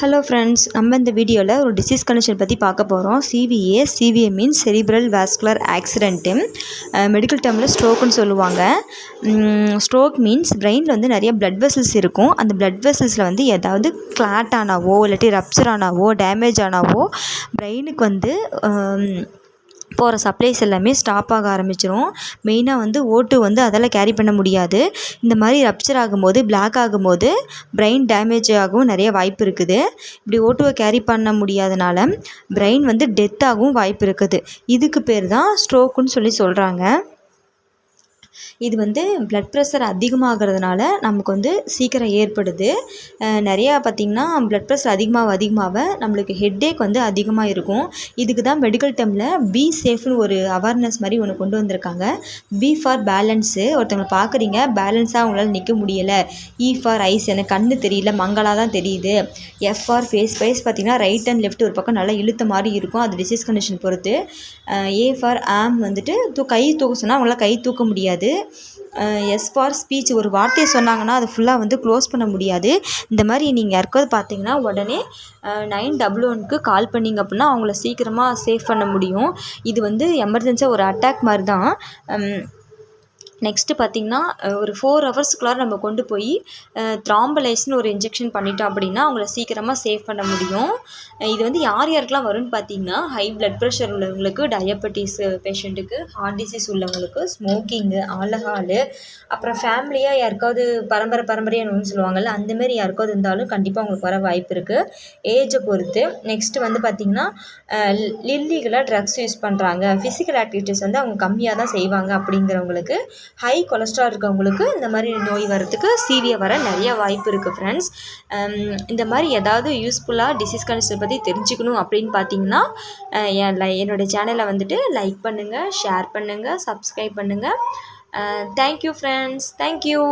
Hello friends, நம்ம இந்த வீடியோவில் ஒரு டிசீஸ் கண்டிஷன் பற்றி பார்க்க போகிறோம். CVA means cerebral vascular accident. Medical டேர்மில் ஸ்ட்ரோக்குன்னு சொல்லுவாங்க. ஸ்ட்ரோக் மீன்ஸ் பிரெயினில் வந்து நிறைய பிளட் வெசல்ஸ் இருக்கும். அந்த பிளட் வெசல்ஸில் வந்து ஏதாவது கிளாட் ஆனாவோ இல்லாட்டி ரப்ச்சர் ஆனாவோ டேமேஜ் ஆனாவோ பிரெயினுக்கு வந்து போகிற சப்ளைஸ் எல்லாமே ஸ்டாப் ஆக ஆரம்பிச்சிடும். மெயினாக வந்து ஓட்டு வந்து அதால் கேரி பண்ண முடியாது. இந்த மாதிரி ரப்ச்சர் ஆகும்போது பிளாக் ஆகும்போது பிரெயின் டேமேஜ் ஆகவும் நிறைய வாய்ப்பு இருக்குது. இப்படி ஓட்டுவை கேரி பண்ண முடியாதனால பிரெயின் வந்து டெத் ஆகவும் வாய்ப்பு இருக்குது. இதுக்கு பேர் தான் ஸ்ட்ரோக்குன்னு சொல்கிறாங்க. இது வந்து பிளட் ப்ரெஷர் அதிகமாகிறதுனால நமக்கு வந்து சீக்கிரம் ஏற்படுது. நிறையா பார்த்திங்கன்னா பிளட் ப்ரெஷர் அதிகமாக நம்மளுக்கு ஹெட்டேக் வந்து அதிகமாக இருக்கும். இதுக்கு தான் மெடிக்கல் டேர்மில் பி சேஃப்னு ஒரு அவேர்னஸ் மாதிரி ஒன்று கொண்டு வந்திருக்காங்க. பி ஃபார் பேலன்ஸு, ஒருத்தவங்களை பார்க்குறீங்க பேலன்ஸாக அவங்களால நிற்க முடியலை. இ ஃபார் ஐஸ், எனக்கு கண்ணு தெரியல மங்களாக தான் தெரியுது. எஃப் ஃபார் ஃபேஸ் பார்த்திங்கன்னா ரைட் அண்ட் லெஃப்ட் ஒரு பக்கம் நல்லா இழுத்த மாதிரி இருக்கும், அது டிசீஸ் கண்டிஷன் பொறுத்து. ஏ ஃபார் ஆம் வந்துட்டு கை தூக்க சொன்னால் அவங்களால கை தூக்க முடியாது. எஸ் ஃபார் ஸ்பீச், ஒரு வார்த்தையை சொன்னாங்கன்னா அது ஃபுல்லாக வந்து க்ளோஸ் பண்ண முடியாது. இந்த மாதிரி நீங்கள் யாருக்காவது பார்த்தீங்கன்னா உடனே 911க்கு கால் பண்ணிங்க அப்படின்னா அவங்கள சீக்கிரமாக சேவ் பண்ண முடியும். இது வந்து எமர்ஜென்சியாக ஒரு அட்டாக் மாதிரி தான். நெக்ஸ்ட்டு பார்த்திங்கன்னா ஒரு 4 ஹவர்ஸ்க்குள்ளார நம்ம கொண்டு போய் த்ராம்பலைஸ்னு ஒரு இன்ஜெக்ஷன் பண்ணிட்டோம் அப்படின்னா அவங்கள சீக்கிரமாக சேவ் பண்ண முடியும். இது வந்து யார் யாருக்கெல்லாம் வரும்னு பார்த்திங்கன்னா ஹை பிளட் ப்ரெஷர் உள்ளவங்களுக்கு, டயபெட்டிஸ் பேஷண்ட்டுக்கு, ஹார்ட் டிசீஸ் உள்ளவங்களுக்கு, ஸ்மோக்கிங்கு, ஆல்கஹாலு, அப்புறம் ஃபேமிலியாக யாருக்காவது பரம்பரையாக நோய்னு சொல்லுவாங்கள்ல, அந்தமாரி யாருக்காவது இருந்தாலும் கண்டிப்பாக அவங்களுக்கு வர வாய்ப்பு இருக்குது ஏஜை பொறுத்து. நெக்ஸ்ட்டு வந்து பார்த்திங்கன்னா இல்லீகலாக ட்ரக்ஸ் யூஸ் பண்ணுறாங்க, ஃபிசிக்கல் ஆக்டிவிட்டீஸ் வந்து அவங்க கம்மியாக தான் செய்வாங்க அப்படிங்கிறவங்களுக்கு, ஹை கொலஸ்ட்ரால் இருக்கவங்களுக்கு இந்த மாதிரி நோய் வரத்துக்கு சிவிஏ வர நிறைய வாய்ப்பு இருக்குது ஃப்ரெண்ட்ஸ். இந்த மாதிரி ஏதாவது யூஸ்ஃபுல்லாக டிசீஸ் கண்டிஷன் பற்றி தெரிஞ்சுக்கணும் அப்படின்னு பார்த்தீங்கன்னா என்னோடய சேனலை வந்துட்டு லைக் பண்ணுங்கள், ஷேர் பண்ணுங்கள், சப்ஸ்கிரைப் பண்ணுங்கள். Thank you friends, thank you.